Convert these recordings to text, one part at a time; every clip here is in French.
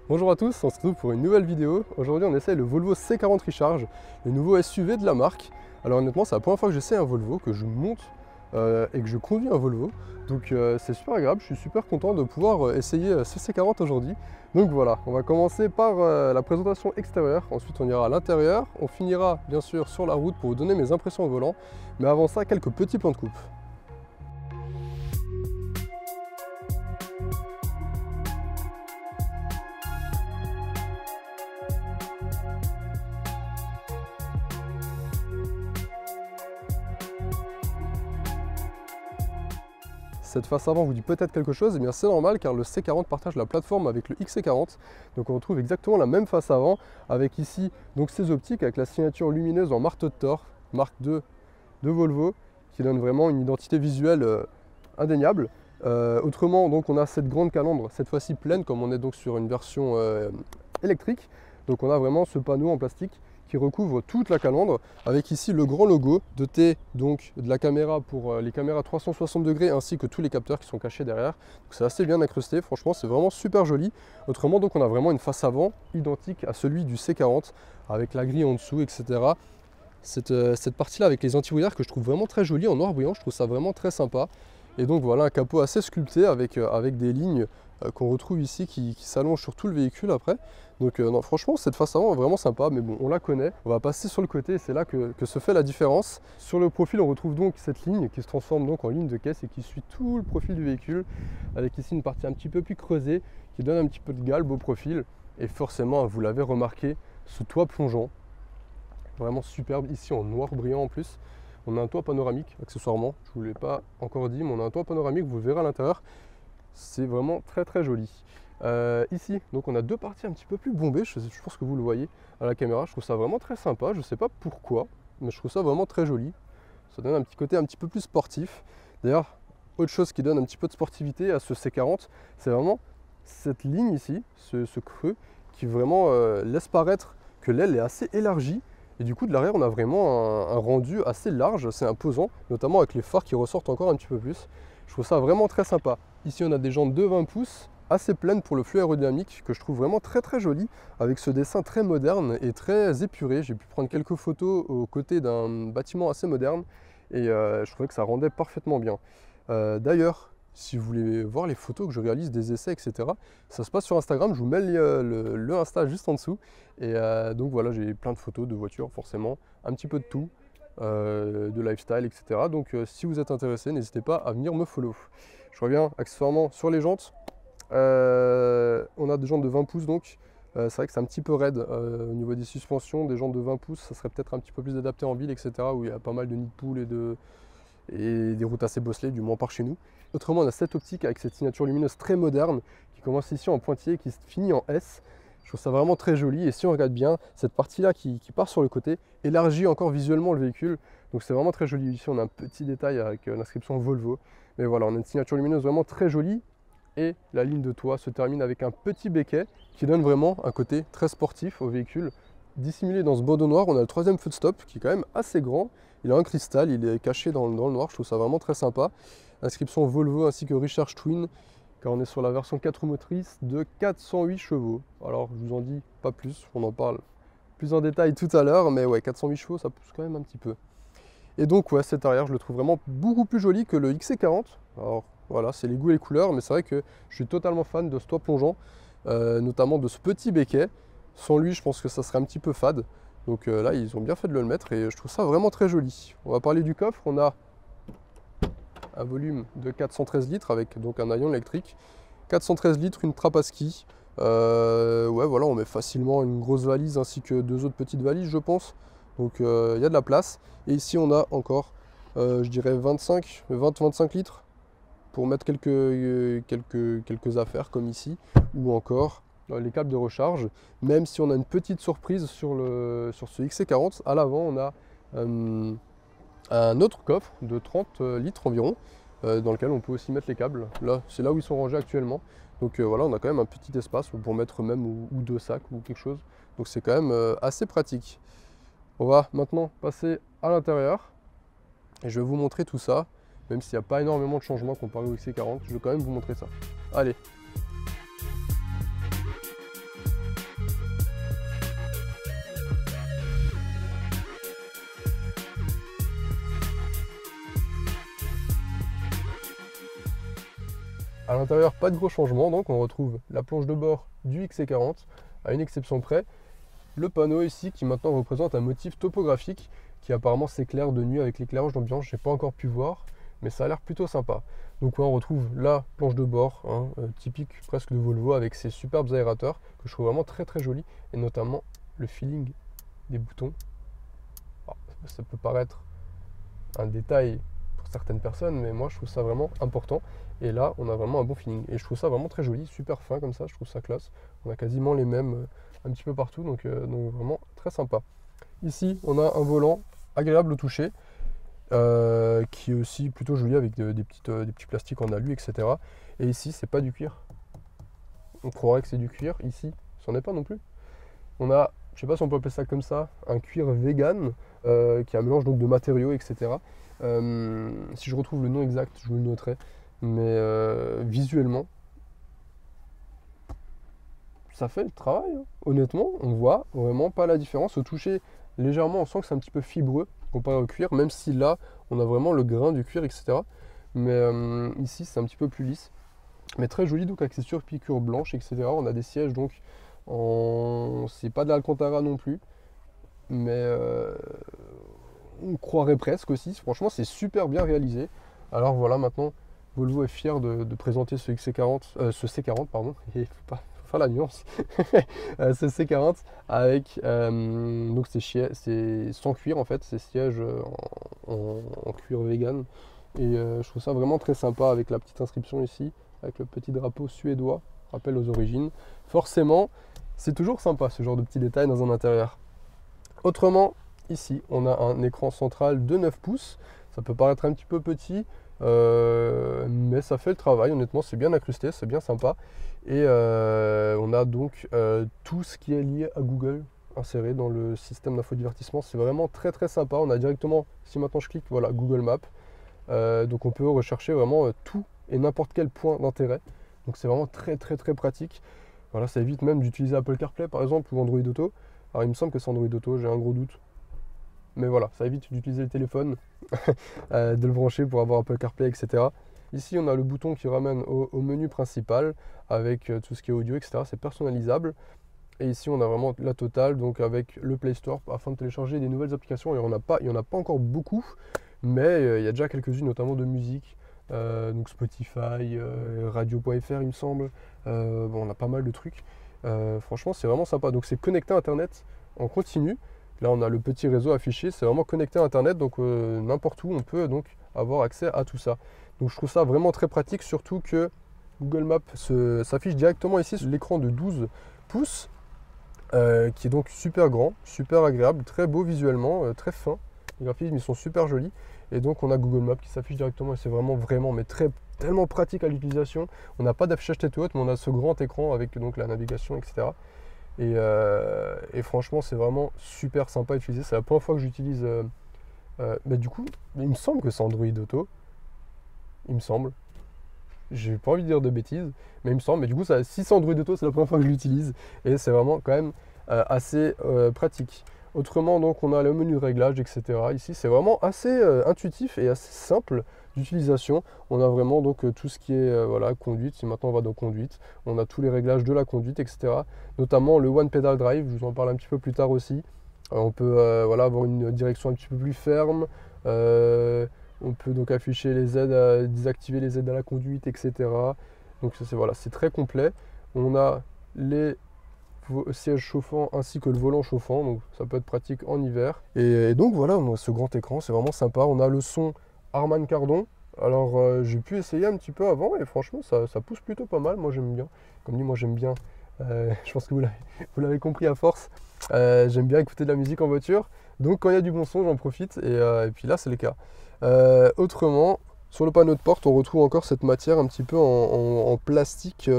Bonjour à tous, on se retrouve pour une nouvelle vidéo. Aujourd'hui on essaye le Volvo C40 Recharge, le nouveau SUV de la marque. Alors honnêtement c'est la première fois que j'essaie un Volvo, que je monte et que je conduis un Volvo. Donc c'est super agréable, je suis super content de pouvoir essayer ce C40 aujourd'hui. Donc voilà, on va commencer par la présentation extérieure, ensuite on ira à l'intérieur, on finira bien sûr sur la route pour vous donner mes impressions au volant. Mais avant ça, quelques petits plans de coupe. Cette face avant vous dit peut-être quelque chose, et bien c'est normal car le C40 partage la plateforme avec le XC40. Donc on retrouve exactement la même face avant avec ici donc ces optiques avec la signature lumineuse en marteau de Thor, marque 2 de Volvo, qui donne vraiment une identité visuelle indéniable. Autrement donc on a cette grande calandre, cette fois-ci pleine comme on est donc sur une version électrique. Donc on a vraiment ce panneau en plastique qui recouvre toute la calandre, avec ici le grand logo doté donc de la caméra pour les caméras 360 degrés ainsi que tous les capteurs qui sont cachés derrière. C'est assez bien incrusté, franchement c'est vraiment super joli. Autrement donc on a vraiment une face avant identique à celui du C40 avec la grille en dessous, etc. Cette partie là avec les anti-brouillard que je trouve vraiment très jolie en noir brillant, je trouve ça vraiment très sympa. Et donc voilà un capot assez sculpté avec des lignes qu'on retrouve ici qui s'allongent sur tout le véhicule après. Donc non, franchement cette face avant est vraiment sympa, mais bon on la connaît. On va passer sur le côté et c'est là que se fait la différence. Sur le profil on retrouve donc cette ligne qui se transforme donc en ligne de caisse et qui suit tout le profil du véhicule, avec ici une partie un petit peu plus creusée qui donne un petit peu de galbe au profil. Et forcément vous l'avez remarqué, ce toit plongeant, vraiment superbe, ici en noir brillant en plus. On a un toit panoramique accessoirement, je ne vous l'ai pas encore dit, mais on a un toit panoramique, vous le verrez à l'intérieur. C'est vraiment très très joli. Ici, donc on a deux parties un petit peu plus bombées, je pense que vous le voyez à la caméra. Je trouve ça vraiment très sympa, je ne sais pas pourquoi, mais je trouve ça vraiment très joli. Ça donne un petit côté un petit peu plus sportif. D'ailleurs, autre chose qui donne un petit peu de sportivité à ce C40, c'est vraiment cette ligne ici, ce creux, qui vraiment laisse paraître que l'aile est assez élargie. Et du coup de l'arrière on a vraiment un rendu assez large, assez imposant, notamment avec les phares qui ressortent encore un petit peu plus. Je trouve ça vraiment très sympa. Ici on a des jantes de 20 pouces, assez pleines pour le flux aérodynamique, que je trouve vraiment très très joli, avec ce dessin très moderne et très épuré. J'ai pu prendre quelques photos aux côtés d'un bâtiment assez moderne, et je trouvais que ça rendait parfaitement bien. D'ailleurs, si vous voulez voir les photos que je réalise des essais, etc., ça se passe sur Instagram, je vous mets le Insta juste en dessous. Et donc voilà, j'ai plein de photos de voitures, forcément, un petit peu de tout, de lifestyle, etc. Donc si vous êtes intéressé, n'hésitez pas à venir me follow. Je reviens accessoirement sur les jantes. On a des jantes de 20 pouces donc. C'est vrai que c'est un petit peu raide au niveau des suspensions. Des jantes de 20 pouces, ça serait peut-être un petit peu plus adapté en ville, etc. où il y a pas mal de nids de poules et des routes assez bosselées, du moins par chez nous. Autrement, on a cette optique avec cette signature lumineuse très moderne qui commence ici en pointillé et qui se finit en S. Je trouve ça vraiment très joli, et si on regarde bien, cette partie-là qui part sur le côté élargit encore visuellement le véhicule. Donc c'est vraiment très joli. Ici, on a un petit détail avec l'inscription Volvo. Mais voilà, on a une signature lumineuse vraiment très jolie. Et la ligne de toit se termine avec un petit béquet qui donne vraiment un côté très sportif au véhicule. Dissimulé dans ce bandeau noir, on a le troisième feu de stop qui est quand même assez grand. Il a un cristal, il est caché dans le noir, je trouve ça vraiment très sympa. Inscription Volvo ainsi que Recharge Twin, car on est sur la version 4 roues motrices de 408 chevaux. Alors je vous en dis pas plus, on en parle plus en détail tout à l'heure, mais ouais, 408 chevaux ça pousse quand même un petit peu. Et donc ouais, cet arrière je le trouve vraiment beaucoup plus joli que le XC40. Alors voilà, c'est les goûts et les couleurs, mais c'est vrai que je suis totalement fan de ce toit plongeant, notamment de ce petit béquet. Sans lui je pense que ça serait un petit peu fade. Donc là ils ont bien fait de le mettre et je trouve ça vraiment très joli. On va parler du coffre, on a un volume de 413 litres avec donc un haillon électrique. 413 litres, une trappe à ski. Ouais voilà, on met facilement une grosse valise ainsi que deux autres petites valises je pense. Donc il y a de la place. Et ici on a encore, je dirais 20-25 litres pour mettre quelques affaires comme ici. Ou encore les câbles de recharge. Même si on a une petite surprise sur ce XC40, à l'avant on a un autre coffre de 30 litres environ, dans lequel on peut aussi mettre les câbles. Là, c'est là où ils sont rangés actuellement. Donc voilà, on a quand même un petit espace pour mettre même ou deux sacs ou quelque chose. Donc c'est quand même assez pratique. On va maintenant passer à l'intérieur et je vais vous montrer tout ça. Même s'il n'y a pas énormément de changements comparé au XC40, je vais quand même vous montrer ça. Allez! À l'intérieur, pas de gros changements, donc on retrouve la planche de bord du XC40, à une exception près. Le panneau ici qui maintenant représente un motif topographique qui apparemment s'éclaire de nuit avec l'éclairage d'ambiance. Je n'ai pas encore pu voir, mais ça a l'air plutôt sympa. Donc on retrouve la planche de bord, hein, typique presque de Volvo avec ses superbes aérateurs que je trouve vraiment très très joli, et notamment le feeling des boutons. Alors, ça peut paraître un détail pour certaines personnes, mais moi je trouve ça vraiment important. Et là, on a vraiment un bon feeling. Et je trouve ça vraiment très joli, super fin comme ça, je trouve ça classe. On a quasiment les mêmes un petit peu partout, donc vraiment très sympa. Ici, on a un volant agréable au toucher, qui est aussi plutôt joli avec des petits plastiques en alu, etc. Et ici, c'est pas du cuir. On croirait que c'est du cuir. Ici, c'en est pas non plus. On a, je sais pas si on peut appeler ça comme ça, un cuir vegan, qui est un mélange donc de matériaux, etc. Si je retrouve le nom exact, je vous le noterai. Mais visuellement, ça fait le travail, hein. Honnêtement, on voit vraiment pas la différence. Au toucher, légèrement, on sent que c'est un petit peu fibreux comparé au cuir, même si là, on a vraiment le grain du cuir, etc. Mais ici, c'est un petit peu plus lisse. Mais très joli, donc avec ces surpiqûres blanches, etc. On a des sièges, donc, c'est pas de l'Alcantara non plus. Mais on croirait presque aussi. Franchement, c'est super bien réalisé. Alors voilà, maintenant, Volvo est fier de présenter ce C40, pardon, il faut pas faire la nuance, ce C40 avec donc c'est sans cuir en fait, ces sièges en cuir vegan, et je trouve ça vraiment très sympa avec la petite inscription ici, avec le petit drapeau suédois, rappel aux origines. Forcément, c'est toujours sympa ce genre de petits détails dans un intérieur. Autrement, ici, on a un écran central de 9 pouces, ça peut paraître un petit peu petit, mais ça fait le travail, honnêtement c'est bien incrusté, c'est bien sympa. Et on a donc tout ce qui est lié à Google inséré dans le système d'infodivertissement. C'est vraiment très très sympa. On a directement, si maintenant je clique, voilà, Google Maps. Donc on peut rechercher vraiment tout et n'importe quel point d'intérêt. Donc c'est vraiment très très très pratique. Voilà, ça évite même d'utiliser Apple CarPlay par exemple ou Android Auto. Alors il me semble que c'est Android Auto, j'ai un gros doute. Mais voilà, ça évite d'utiliser le téléphone, de le brancher pour avoir Apple CarPlay, etc. Ici, on a le bouton qui ramène au menu principal avec tout ce qui est audio, etc. C'est personnalisable. Et ici, on a vraiment la totale, donc avec le Play Store afin de télécharger des nouvelles applications. Il n'y en a pas encore beaucoup, mais il y a déjà quelques-unes, notamment de musique. Donc Spotify, radio.fr, il me semble. Bon, on a pas mal de trucs. Franchement, c'est vraiment sympa. Donc, c'est connecté à Internet en continu. Là, on a le petit réseau affiché, c'est vraiment connecté à Internet, donc n'importe où, on peut donc avoir accès à tout ça. Donc je trouve ça vraiment très pratique, surtout que Google Maps s'affiche directement ici sur l'écran de 12 pouces, qui est donc super grand, super agréable, très beau visuellement, très fin. Les graphismes, ils sont super jolis. Et donc on a Google Maps qui s'affiche directement, et c'est vraiment, mais tellement pratique à l'utilisation. On n'a pas d'affichage tête haute, mais on a ce grand écran avec donc la navigation, etc. Et franchement, c'est vraiment super sympa à utiliser. C'est la première fois que j'utilise. Du coup, il me semble que c'est Android Auto. Il me semble. J'ai pas envie de dire de bêtises, mais il me semble. Mais du coup, si c'est Android Auto, c'est la première fois que je l'utilise. Et c'est vraiment quand même assez pratique. Autrement, donc, on a le menu de réglage, etc. Ici, c'est vraiment assez intuitif et assez simple d'utilisation. On a vraiment donc tout ce qui est voilà, conduite. Si maintenant on va dans conduite, on a tous les réglages de la conduite, etc. Notamment le One Pedal Drive, je vous en parle un petit peu plus tard aussi. On peut voilà, avoir une direction un petit peu plus ferme. On peut donc afficher les aides, désactiver les aides à la conduite, etc. Donc voilà, c'est très complet. On a les siège chauffant ainsi que le volant chauffant, donc ça peut être pratique en hiver. Et donc voilà, on a ce grand écran, c'est vraiment sympa. On a le son Harman Kardon. Alors j'ai pu essayer un petit peu avant et franchement ça pousse plutôt pas mal, moi j'aime bien. Comme dit, moi j'aime bien, je pense que vous l'avez compris à force, j'aime bien écouter de la musique en voiture. Donc quand il y a du bon son, j'en profite, et puis là c'est le cas. Autrement, sur le panneau de porte, on retrouve encore cette matière un petit peu en plastique,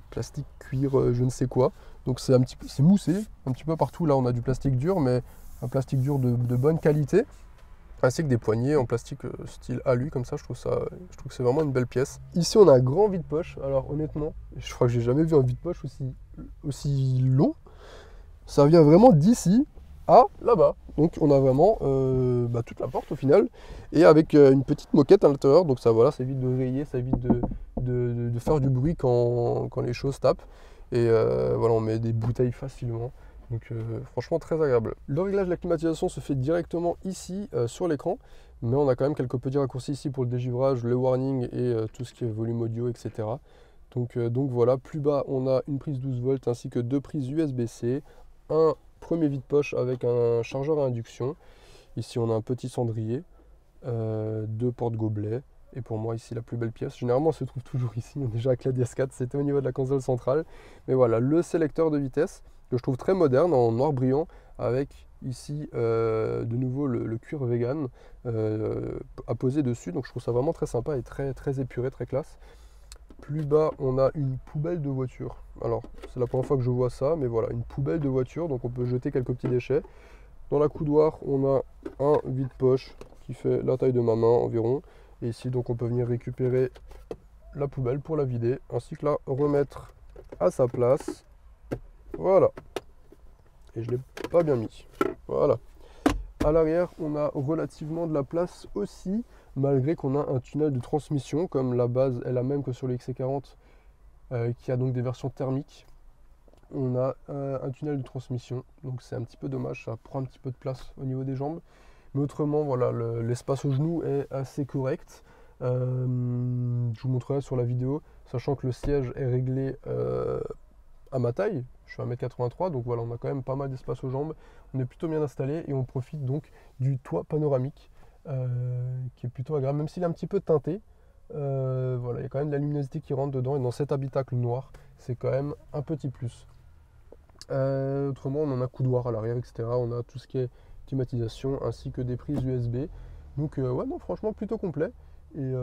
plastique cuir, je ne sais quoi. Donc c'est moussé un petit peu partout. Là on a du plastique dur, mais un plastique dur de bonne qualité, ainsi que des poignées en plastique style alu comme ça. Je trouve que c'est vraiment une belle pièce. Ici on a un grand vide-poche. Alors honnêtement, je crois que j'ai jamais vu un vide-poche aussi long. Ça vient vraiment d'ici à là-bas. Donc on a vraiment toute la porte au final, et avec une petite moquette à l'intérieur, donc ça voilà, ça évite de rayer, ça évite de faire du bruit quand les choses tapent. Et voilà, on met des bouteilles facilement. Donc franchement très agréable. Le réglage de la climatisation se fait directement ici sur l'écran, mais on a quand même quelques petits raccourcis ici pour le dégivrage, le warning et tout ce qui est volume audio, etc. Donc voilà, plus bas on a une prise 12 volts ainsi que 2 prises USB-C, un premier vide-poche avec un chargeur à induction. Ici on a un petit cendrier, 2 porte-gobelets. Et pour moi ici la plus belle pièce, généralement elle se trouve toujours ici, on est déjà avec la DS4, c'était au niveau de la console centrale. Mais voilà, le sélecteur de vitesse que je trouve très moderne en noir brillant, avec ici de nouveau le cuir vegan à poser dessus. Donc je trouve ça vraiment très sympa et très, très épuré, très classe. Plus bas, on a une poubelle de voiture. Alors, c'est la première fois que je vois ça, mais voilà, une poubelle de voiture, donc on peut jeter quelques petits déchets. Dans la coudoir, on a un vide-poche qui fait la taille de ma main environ. Et ici, donc, on peut venir récupérer la poubelle pour la vider, ainsi que la remettre à sa place. Voilà. Et je ne l'ai pas bien mis. Voilà. À l'arrière, on a relativement de la place aussi, malgré qu'on a un tunnel de transmission, comme la base est la même que sur le XC40, qui a donc des versions thermiques. On a un tunnel de transmission, donc c'est un petit peu dommage, ça prend un petit peu de place au niveau des jambes. Mais autrement, voilà, l'espace au genou est assez correct. Je vous montrerai sur la vidéo, sachant que le siège est réglé à ma taille. Je suis 1m83, donc voilà, on a quand même pas mal d'espace aux jambes. On est plutôt bien installé et on profite donc du toit panoramique qui est plutôt agréable, même s'il est un petit peu teinté. Voilà, il y a quand même de la luminosité qui rentre dedans, et dans cet habitacle noir, c'est quand même un petit plus. Autrement, on en a coudoir à l'arrière, etc. On a tout ce qui est climatisation ainsi que des prises USB. Donc ouais, non, franchement plutôt complet et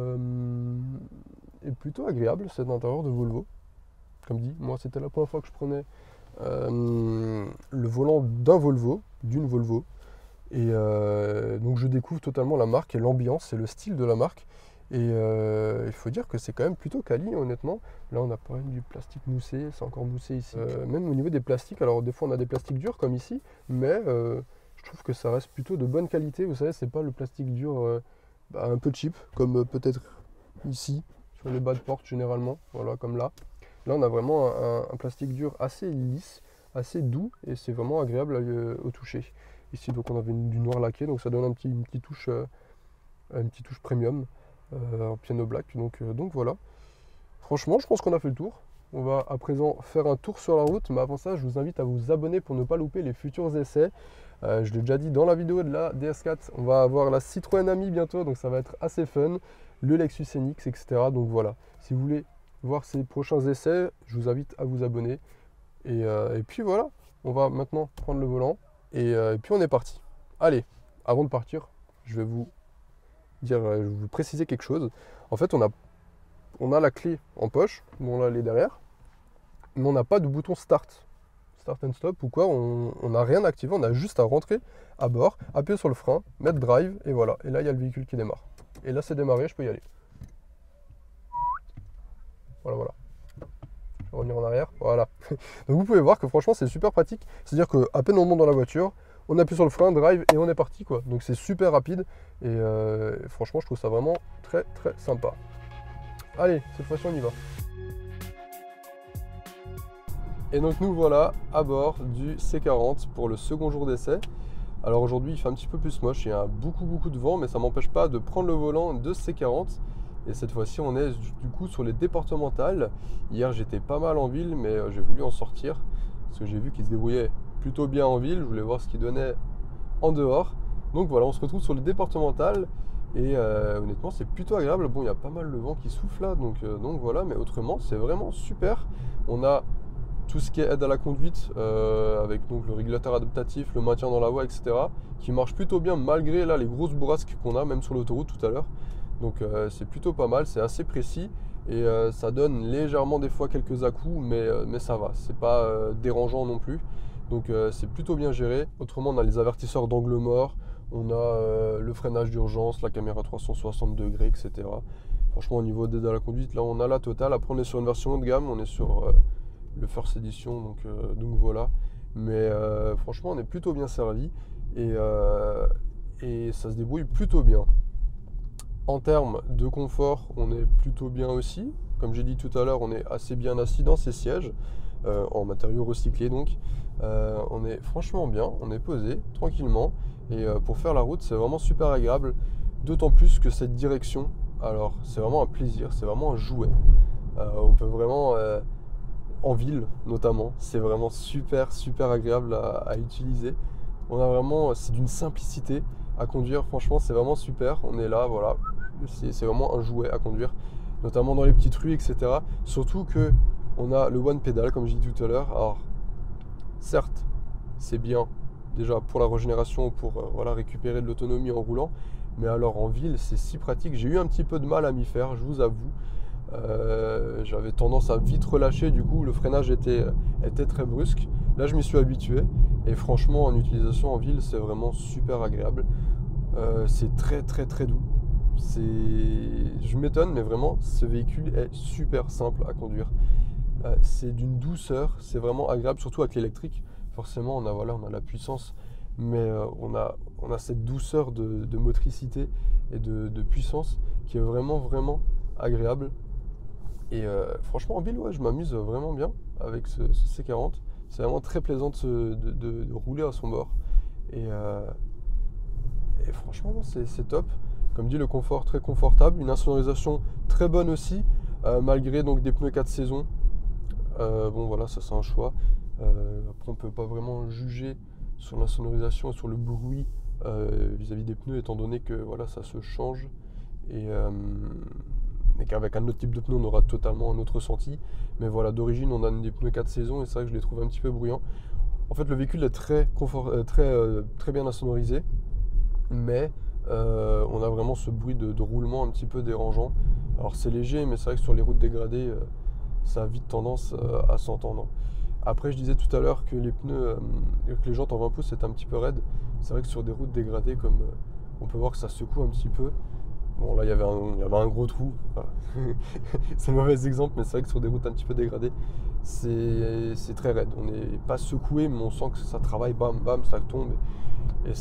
plutôt agréable cet intérieur de Volvo. Comme dit, moi c'était la première fois que je prenais le volant d'un Volvo, d'une Volvo. Et donc je découvre totalement la marque et l'ambiance et le style de la marque. Et il faut dire que c'est quand même plutôt quali, honnêtement. Là on a pas même du plastique moussé, c'est encore moussé ici. Même au niveau des plastiques, alors des fois on a des plastiques durs comme ici, mais je trouve que ça reste plutôt de bonne qualité. Vous savez, c'est pas le plastique dur un peu cheap, comme peut-être ici, sur les bas de porte généralement, voilà, comme là. Là, on a vraiment un plastique dur assez lisse, assez doux, et c'est vraiment agréable au toucher. Ici, donc, on avait du noir laqué, donc ça donne une petite touche premium en piano black. Donc voilà. Franchement, je pense qu'on a fait le tour. On va à présent faire un tour sur la route, mais avant ça, je vous invite à vous abonner pour ne pas louper les futurs essais. Je l'ai déjà dit dans la vidéo de la DS4, on va avoir la Citroën Ami bientôt, donc ça va être assez fun. Le Lexus NX, etc. Donc voilà. Si vous voulez voir ces prochains essais, je vous invite à vous abonner. Et puis voilà, on va maintenant prendre le volant et puis on est parti. Allez, avant de partir, je vais vous préciser quelque chose. En fait, on a la clé en poche, bon là elle est derrière, mais on n'a pas de bouton start and stop ou quoi, on n'a rien activé, on a juste à rentrer à bord, appuyer sur le frein, mettre drive et voilà. Et là il y a le véhicule qui démarre. Et là c'est démarré, je peux y aller. Voilà. Je vais revenir en arrière, voilà. Donc vous pouvez voir que franchement c'est super pratique. C'est-à-dire qu'à peine on monte dans la voiture, on appuie sur le frein, drive et on est parti quoi. Donc c'est super rapide et franchement je trouve ça vraiment très très sympa. Allez, cette fois-ci on y va. Et donc nous voilà à bord du C40 pour le second jour d'essai. Alors aujourd'hui il fait un petit peu plus moche, il y a beaucoup de vent, mais ça m'empêche pas de prendre le volant de C40. Et cette fois-ci, on est du coup sur les départementales. Hier, j'étais pas mal en ville, mais j'ai voulu en sortir parce que j'ai vu qu'il se débrouillait plutôt bien en ville. Je voulais voir ce qu'il donnait en dehors. Donc voilà, on se retrouve sur les départementales et honnêtement, c'est plutôt agréable. Bon, il y a pas mal de vent qui souffle là, donc voilà, mais autrement, c'est vraiment super. On a tout ce qui est aide à la conduite avec donc le régulateur adaptatif, le maintien dans la voie, etc. qui marche plutôt bien malgré là les grosses bourrasques qu'on a, même sur l'autoroute tout à l'heure. Donc c'est plutôt pas mal, c'est assez précis et ça donne légèrement des fois quelques à-coups, mais ça va, c'est pas dérangeant non plus. Donc c'est plutôt bien géré. Autrement, on a les avertisseurs d'angle mort, on a le freinage d'urgence, la caméra 360 degrés, etc. Franchement, au niveau d'aide à la conduite, là on a la totale. Après, on est sur une version haut de gamme, on est sur le First Edition, donc voilà. mais franchement on est plutôt bien servi et ça se débrouille plutôt bien. En termes de confort, on est plutôt bien aussi. Comme j'ai dit tout à l'heure, on est assez bien assis dans ces sièges, en matériaux recyclés donc. On est franchement bien, on est posé tranquillement. Et pour faire la route, c'est vraiment super agréable. D'autant plus que cette direction, alors c'est vraiment un plaisir, c'est vraiment un jouet. On peut vraiment, en ville notamment, c'est vraiment super agréable à utiliser. On a vraiment, c'est d'une simplicité à conduire, franchement c'est vraiment super. On est là, voilà, c'est vraiment un jouet à conduire, notamment dans les petites rues, etc. Surtout que on a le one pedal, comme j'ai dit tout à l'heure. Alors, certes, c'est bien déjà pour la régénération, pour voilà, récupérer de l'autonomie en roulant, mais alors en ville, c'est si pratique. J'ai eu un petit peu de mal à m'y faire, je vous avoue. J'avais tendance à vite relâcher, du coup le freinage était très brusque. Là je m'y suis habitué et franchement en utilisation en ville c'est vraiment super agréable. C'est très doux. Je m'étonne mais vraiment ce véhicule est super simple à conduire. C'est d'une douceur, c'est vraiment agréable, surtout avec l'électrique. Forcément on a, voilà, on a la puissance, mais on a cette douceur de motricité et de puissance qui est vraiment agréable. Et franchement en ville, ouais, je m'amuse vraiment bien avec ce C40. C'est vraiment très plaisant de rouler à son bord. Et franchement, non, c'est top. Comme dit, le confort très confortable, une insonorisation très bonne aussi, malgré donc des pneus 4 saisons. Bon voilà, ça c'est un choix. Après on peut pas vraiment juger sur l'insonorisation et sur le bruit vis-à-vis des pneus, étant donné que voilà, ça se change. Et, et qu'avec un autre type de pneu on aura totalement un autre ressenti. Mais voilà, d'origine on a des pneus 4 saisons et c'est vrai que je les trouve un petit peu bruyants. En fait le véhicule est très bien insonorisé, mais on a vraiment ce bruit de roulement un petit peu dérangeant. Alors c'est léger, mais c'est vrai que sur les routes dégradées ça a vite tendance à s'entendre. Après je disais tout à l'heure que les pneus, que les jantes en 20 pouces c'est un petit peu raide. C'est vrai que sur des routes dégradées, comme on peut voir que ça secoue un petit peu. Bon là il y avait un gros trou, voilà. C'est un mauvais exemple, mais c'est vrai que sur des routes un petit peu dégradées, c'est très raide. On n'est pas secoué, mais on sent que ça travaille, bam bam, ça tombe. Et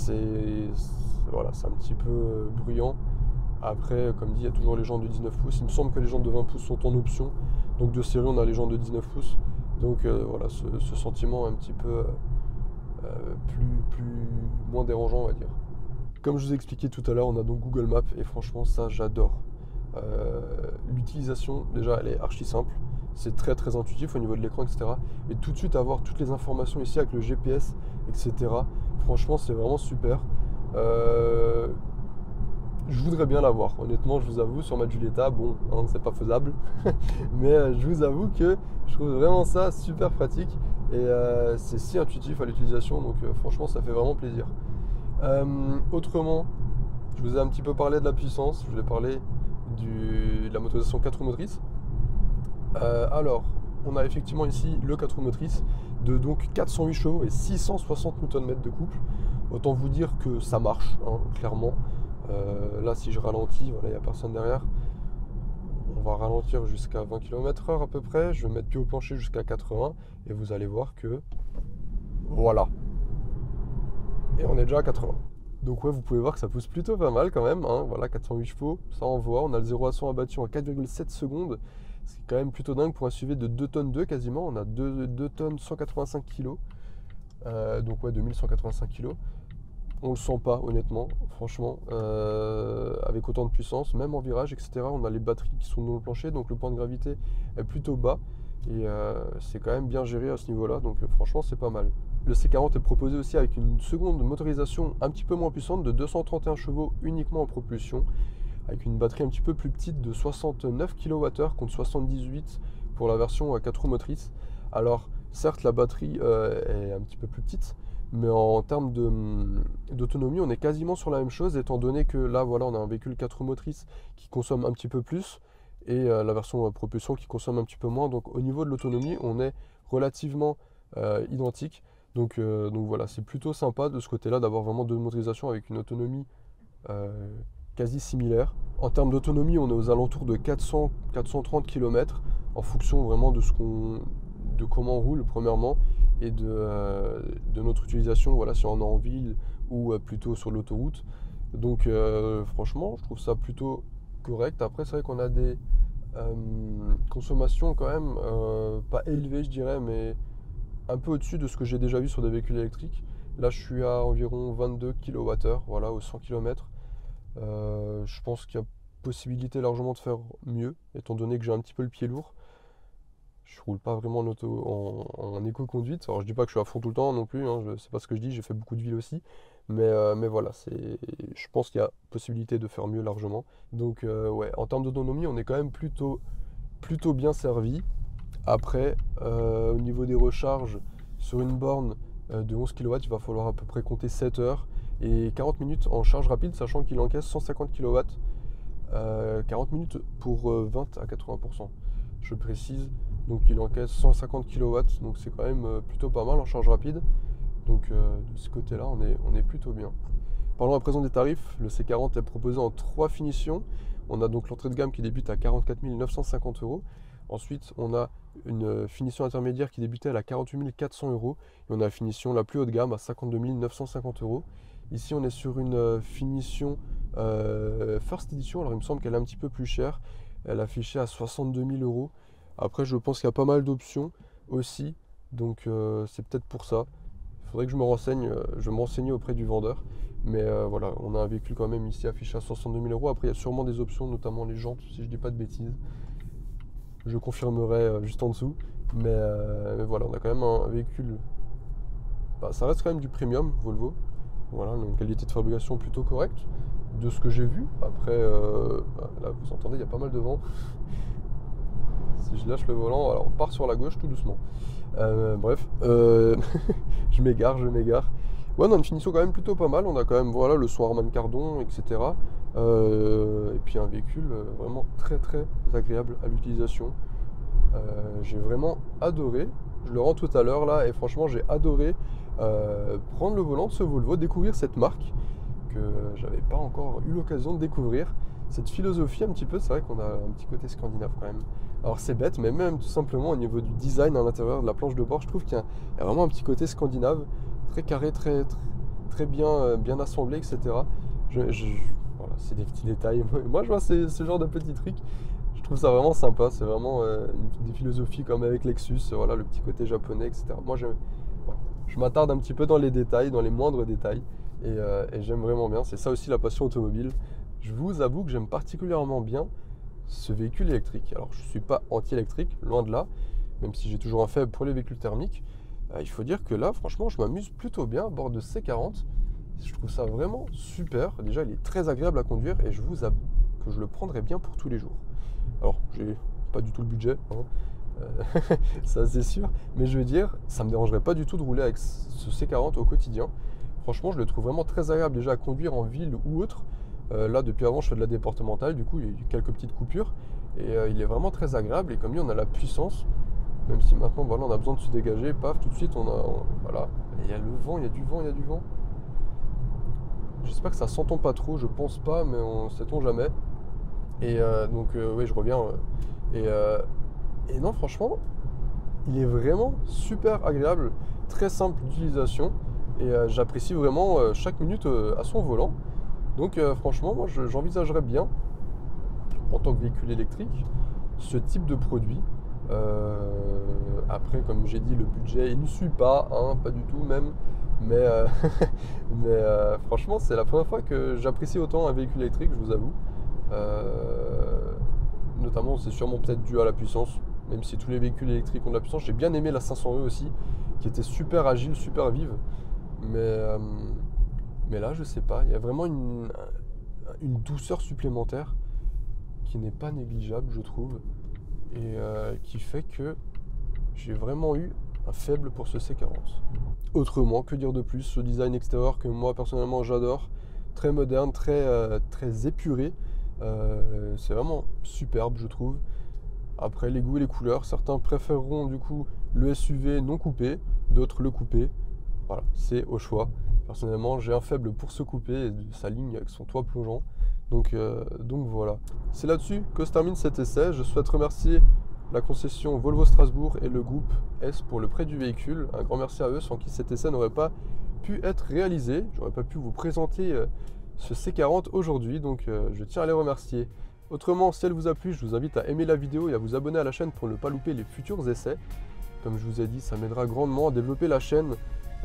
voilà, c'est un petit peu bruyant. Après, comme dit, il y a toujours les jantes de 19 pouces. Il me semble que les jantes de 20 pouces sont en option. Donc de série, on a les jantes de 19 pouces. Donc voilà, ce sentiment un petit peu moins dérangeant, on va dire. Comme je vous ai expliqué tout à l'heure, on a donc Google Maps et franchement ça j'adore. L'utilisation déjà elle est archi simple, c'est très intuitif au niveau de l'écran, etc. Et tout de suite avoir toutes les informations ici avec le GPS, etc. Franchement c'est vraiment super. Je voudrais bien l'avoir, honnêtement je vous avoue, sur ma Giulietta, bon hein, c'est pas faisable. Mais je vous avoue que je trouve vraiment ça super pratique. Et c'est si intuitif à l'utilisation, donc franchement ça fait vraiment plaisir. Autrement, je vous ai un petit peu parlé de la puissance, je voulais parler de la motorisation 4 roues motrices. Alors, on a effectivement ici le 4 roues motrices de donc 408 chevaux et 660 Nm de couple. Autant vous dire que ça marche, hein, clairement. Là, si je ralentis, voilà, il n'y a personne derrière. On va ralentir jusqu'à 20 km/h à peu près. Je vais mettre pied au plancher jusqu'à 80 et vous allez voir que voilà. Et on est déjà à 80. Donc ouais, vous pouvez voir que ça pousse plutôt pas mal quand même, hein. Voilà, 408 chevaux, ça envoie. On a le 0 à 100 abattu en 4,7 secondes. C'est quand même plutôt dingue pour un SUV de 2 tonnes 2 quasiment. On a 2 tonnes 185 kg. Donc ouais, 2185 kg. On le sent pas honnêtement, franchement, avec autant de puissance, même en virage, etc. On a les batteries qui sont dans le plancher, donc le point de gravité est plutôt bas. Et c'est quand même bien géré à ce niveau-là, donc franchement c'est pas mal. Le C40 est proposé aussi avec une seconde motorisation un petit peu moins puissante de 231 chevaux uniquement en propulsion, avec une batterie un petit peu plus petite de 69 kWh contre 78 pour la version à 4 roues motrices. Alors certes la batterie est un petit peu plus petite, mais en termes d'autonomie on est quasiment sur la même chose, étant donné que là voilà on a un véhicule 4 roues motrices qui consomme un petit peu plus et la version propulsion qui consomme un petit peu moins. Donc au niveau de l'autonomie on est relativement identique. Donc voilà, c'est plutôt sympa de ce côté-là d'avoir vraiment deux motorisations avec une autonomie quasi similaire. En termes d'autonomie, on est aux alentours de 400-430 km en fonction vraiment de de comment on roule premièrement et de notre utilisation, voilà, si on est en ville ou plutôt sur l'autoroute. Donc franchement, je trouve ça plutôt correct. Après, c'est vrai qu'on a des consommations quand même pas élevées, je dirais, mais un peu au-dessus de ce que j'ai déjà vu sur des véhicules électriques. Là, je suis à environ 22 kWh, voilà, aux 100 km. Je pense qu'il y a possibilité largement de faire mieux, étant donné que j'ai un petit peu le pied lourd. Je roule pas vraiment en éco-conduite. Alors je dis pas que je suis à fond tout le temps non plus, hein, c'est pas ce que je dis, j'ai fait beaucoup de villes aussi. Mais voilà, je pense qu'il y a possibilité de faire mieux largement. Donc ouais, en termes d'autonomie, on est quand même plutôt bien servi. Après, au niveau des recharges, sur une borne de 11 kW, il va falloir à peu près compter 7 heures et 40 minutes en charge rapide, sachant qu'il encaisse 150 kW. 40 minutes pour 20 à 80%, je précise. Donc il encaisse 150 kW, donc c'est quand même plutôt pas mal en charge rapide. Donc de ce côté-là, on est plutôt bien. Parlons à présent des tarifs. Le C40 est proposé en 3 finitions. On a donc l'entrée de gamme qui débute à 44 950 euros. Ensuite, on a une finition intermédiaire qui débutait à 48 400 euros. Et on a la finition la plus haut de gamme à 52 950 euros. Ici, on est sur une finition First Edition. Alors, il me semble qu'elle est un petit peu plus chère. Elle est affichée à 62 000 euros. Après, je pense qu'il y a pas mal d'options aussi. Donc, c'est peut-être pour ça. Il faudrait que je me renseigne. Je vais me renseigner auprès du vendeur. Mais voilà, on a un véhicule quand même ici affiché à 62 000 euros. Après, il y a sûrement des options, notamment les jantes, si je dis pas de bêtises. Je confirmerai juste en dessous. Mais voilà, on a quand même un véhicule. Bah, ça reste quand même du premium Volvo. Voilà, une qualité de fabrication plutôt correcte de ce que j'ai vu. Après, là vous entendez, il y a pas mal de vent. Si je lâche le volant, alors on part sur la gauche tout doucement. Bref, je m'égare. Ouais, on a une finition quand même plutôt pas mal. On a quand même voilà, le son Harman Kardon, etc. Et puis un véhicule vraiment très agréable à l'utilisation. J'ai vraiment adoré. Je le rends tout à l'heure là et franchement j'ai adoré prendre le volant de ce Volvo, découvrir cette marque que j'avais pas encore eu l'occasion de découvrir. Cette philosophie un petit peu, c'est vrai qu'on a un petit côté scandinave quand même. Alors c'est bête, mais même tout simplement au niveau du design à l'intérieur de la planche de bord, je trouve qu'il y a vraiment un petit côté scandinave, très carré, très bien assemblé, etc. Voilà, c'est des petits détails. Moi je vois ce genre de petits trucs. Je trouve ça vraiment sympa, c'est vraiment des philosophies comme avec Lexus, voilà, le petit côté japonais, etc. Moi je m'attarde un petit peu dans les détails, dans les moindres détails, et j'aime vraiment bien. C'est ça aussi la passion automobile. Je vous avoue que j'aime particulièrement bien ce véhicule électrique. Alors je ne suis pas anti-électrique, loin de là, même si j'ai toujours un faible pour les véhicules thermiques. Il faut dire que là, franchement, je m'amuse plutôt bien à bord de C40. Je trouve ça vraiment super. Déjà, il est très agréable à conduire et je vous avoue que je le prendrais bien pour tous les jours. Alors, j'ai pas du tout le budget, hein. Ça c'est sûr, mais je veux dire, ça me dérangerait pas du tout de rouler avec ce C40 au quotidien. Franchement, je le trouve vraiment très agréable déjà à conduire en ville ou autre. Là, depuis avant, je fais de la départementale, du coup, il y a eu quelques petites coupures et il est vraiment très agréable. Et comme dit, on a la puissance, même si maintenant, voilà, on a besoin de se dégager, paf, tout de suite, voilà. Et il y a le vent, il y a du vent. J'espère que ça s'entend pas trop, je pense pas, mais on sait-on jamais. Et donc, oui, je reviens. Et non, franchement, il est vraiment super agréable, très simple d'utilisation. Et j'apprécie vraiment chaque minute à son volant. Donc franchement, moi j'envisagerais bien, en tant que véhicule électrique, ce type de produit. Après, comme j'ai dit, le budget, il ne suit pas, hein, pas du tout même. Mais, mais franchement, c'est la première fois que j'apprécie autant un véhicule électrique, je vous avoue. Notamment, c'est sûrement peut-être dû à la puissance, même si tous les véhicules électriques ont de la puissance. J'ai bien aimé la 500e aussi, qui était super agile, super vive. Mais là, je sais pas, il y a vraiment une douceur supplémentaire qui n'est pas négligeable, je trouve, et qui fait que j'ai vraiment eu un faible pour ce C40. Autrement, que dire de plus? Ce design extérieur que moi personnellement j'adore, très moderne, très épuré, c'est vraiment superbe, je trouve. Après, les goûts et les couleurs, certains préféreront du coup le SUV non coupé, d'autres le coupé. Voilà, c'est au choix. Personnellement, j'ai un faible pour ce coupé et sa ligne avec son toit plongeant. Donc voilà. C'est là-dessus que se termine cet essai. Je souhaite remercier la concession Volvo Strasbourg et le groupe S pour le prêt du véhicule. Un grand merci à eux, sans qui cet essai n'aurait pas pu être réalisé. J'aurais pas pu vous présenter ce C40 aujourd'hui, donc je tiens à les remercier. Autrement, si elle vous a plu, je vous invite à aimer la vidéo et à vous abonner à la chaîne pour ne pas louper les futurs essais. Comme je vous ai dit, ça m'aidera grandement à développer la chaîne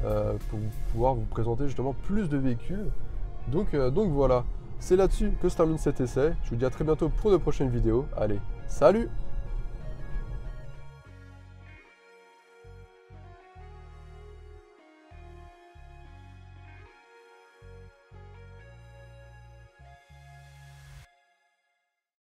pour pouvoir vous présenter justement plus de véhicules. Donc voilà, c'est là-dessus que se termine cet essai. Je vous dis à très bientôt pour de prochaines vidéos. Allez, salut!